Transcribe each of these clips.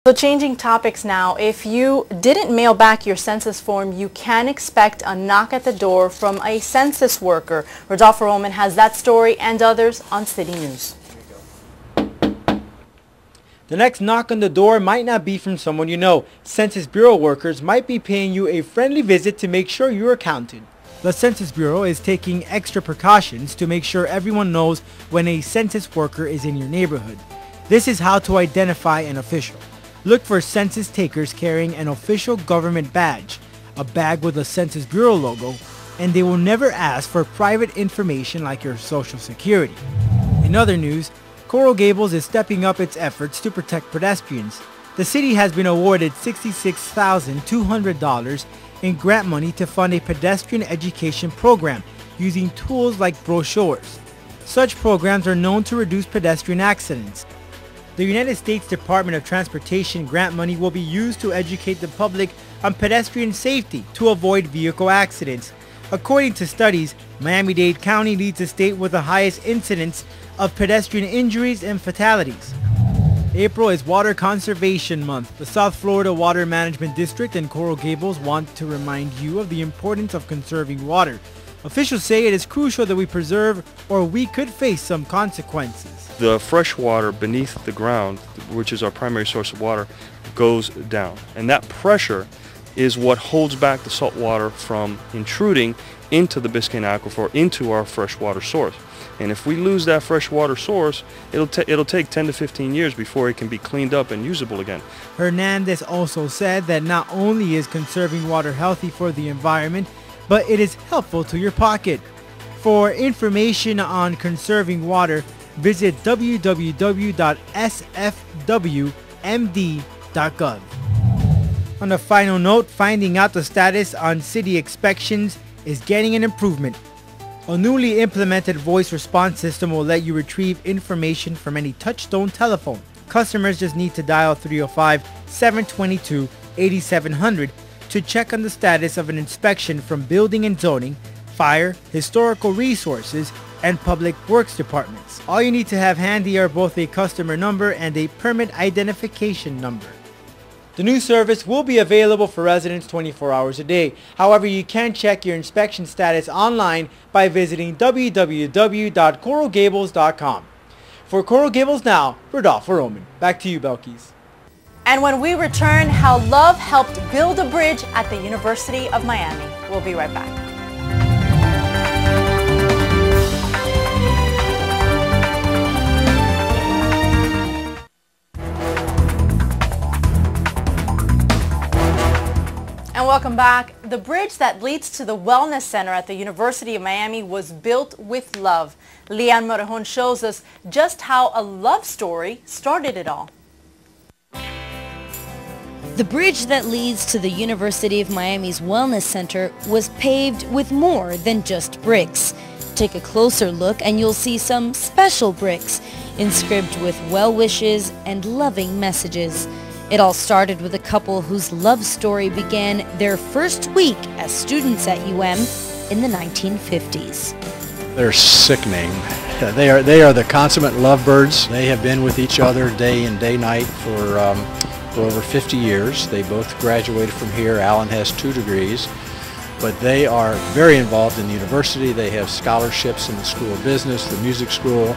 So changing topics now, if you didn't mail back your census form, you can expect a knock at the door from a census worker. Rodolfo has that story and others on City News. The next knock on the door might not be from someone you know. Census Bureau workers might be paying you a friendly visit to make sure you're counted. The Census Bureau is taking extra precautions to make sure everyone knows when a census worker is in your neighborhood. This is how to identify an official. Look for census takers carrying an official government badge, a bag with a Census Bureau logo, and they will never ask for private information like your social security. In other news, Coral Gables is stepping up its efforts to protect pedestrians. The city has been awarded $66,200 in grant money to fund a pedestrian education program using tools like brochures. Such programs are known to reduce pedestrian accidents. The United States Department of Transportation grant money will be used to educate the public on pedestrian safety to avoid vehicle accidents. According to studies, Miami-Dade County leads the state with the highest incidence of pedestrian injuries and fatalities. April is Water Conservation Month. The South Florida Water Management District and Coral Gables want to remind you of the importance of conserving water. Officials say it is crucial that we preserve or we could face some consequences. The fresh water beneath the ground, which is our primary source of water, goes down. And that pressure is what holds back the salt water from intruding into the Biscayne Aquifer, into our freshwater source. And if we lose that freshwater source, it'll take 10 to 15 years before it can be cleaned up and usable again. Hernandez also said that not only is conserving water healthy for the environment, but it is helpful to your pocket. For information on conserving water, visit www.sfwmd.gov. On a final note, finding out the status on city inspections is getting an improvement. A newly implemented voice response system will let you retrieve information from any touch-tone telephone. Customers just need to dial 305-722-8700 to check on the status of an inspection from Building and Zoning, Fire, Historical Resources, and Public Works departments. All you need to have handy are both a customer number and a permit identification number. The new service will be available for residents 24 hours a day. However, you can check your inspection status online by visiting www.coralgables.com. For Coral Gables Now, Rodolfo. Back to you, Belkys. And when we return, how love helped build a bridge at the University of Miami. We'll be right back. And welcome back. The bridge that leads to the Wellness Center at the University of Miami was built with love. Liane Morejon shows us just how a love story started it all. The bridge that leads to the University of Miami's Wellness Center was paved with more than just bricks. Take a closer look and you'll see some special bricks inscribed with well wishes and loving messages. It all started with a couple whose love story began their first week as students at UM in the 1950s. They're sickening. They are the consummate lovebirds. They have been with each other day and day night for over 50 years. They both graduated from here. Alan has 2 degrees, but they are very involved in the university. They have scholarships in the School of Business, the music school.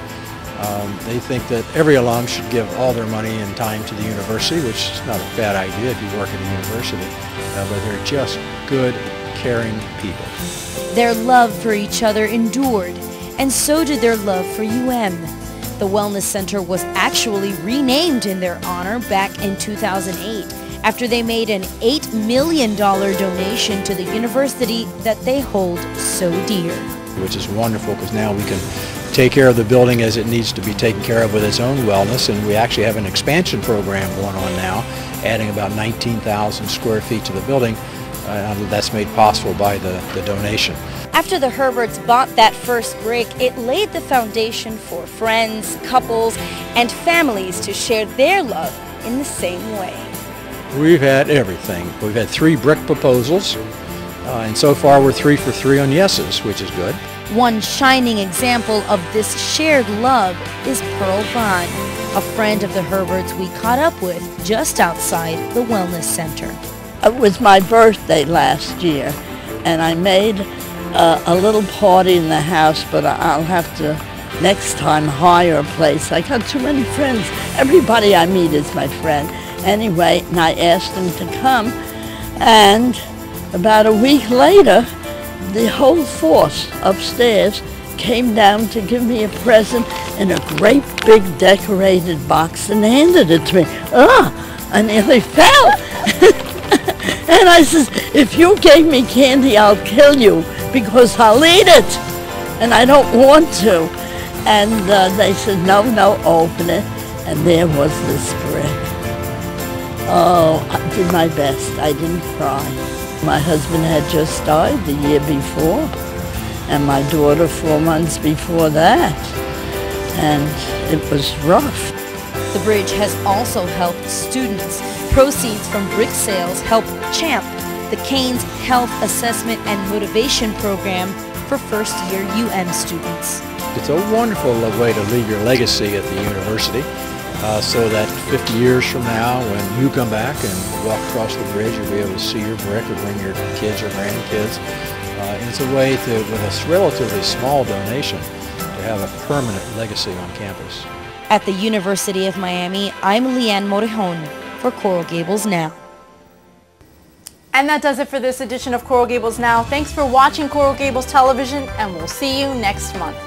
They think that every alum should give all their money and time to the university, which is not a bad idea if you work at a university, but they're just good, caring people. Their love for each other endured, and so did their love for UM. The Wellness Center was actually renamed in their honor back in 2008 after they made an $8 million donation to the university that they hold so dear. Which is wonderful because now we can take care of the building as it needs to be taken care of with its own wellness, and we actually have an expansion program going on now, adding about 19,000 square feet to the building. That's made possible by the donation. After the Herberts bought that first brick, it laid the foundation for friends, couples, and families to share their love in the same way. We've had everything. We've had 3 brick proposals, and so far we're 3 for 3 on yeses, which is good. One shining example of this shared love is Pearl Vaughn, a friend of the Herberts we caught up with just outside the Wellness Center. It was my birthday last year, and I made a little party in the house, but I'll have to next time hire a place. I got too many friends. Everybody I meet is my friend. Anyway, and I asked them to come, and about a week later, the whole force upstairs came down to give me a present in a great big decorated box and handed it to me. I nearly fell. And I says, if you gave me candy, I'll kill you because I'll eat it. And I don't want to. And they said, no, open it. And there was this brick. Oh, I did my best. I didn't cry. My husband had just died the year before, and my daughter 4 months before that. And it was rough. The bridge has also helped students. Proceeds from brick sales help CHAMP, the Canes Health Assessment and Motivation Program for first-year UM students. It's a wonderful way to leave your legacy at the university, so that 50 years from now, when you come back and walk across the bridge, you'll be able to see your brick or bring your kids or grandkids. And it's a way to, with a relatively small donation, to have a permanent legacy on campus. At the University of Miami, I'm Liane Morejon for Coral Gables Now. And that does it for this edition of Coral Gables Now. Thanks for watching Coral Gables Television, and we'll see you next month.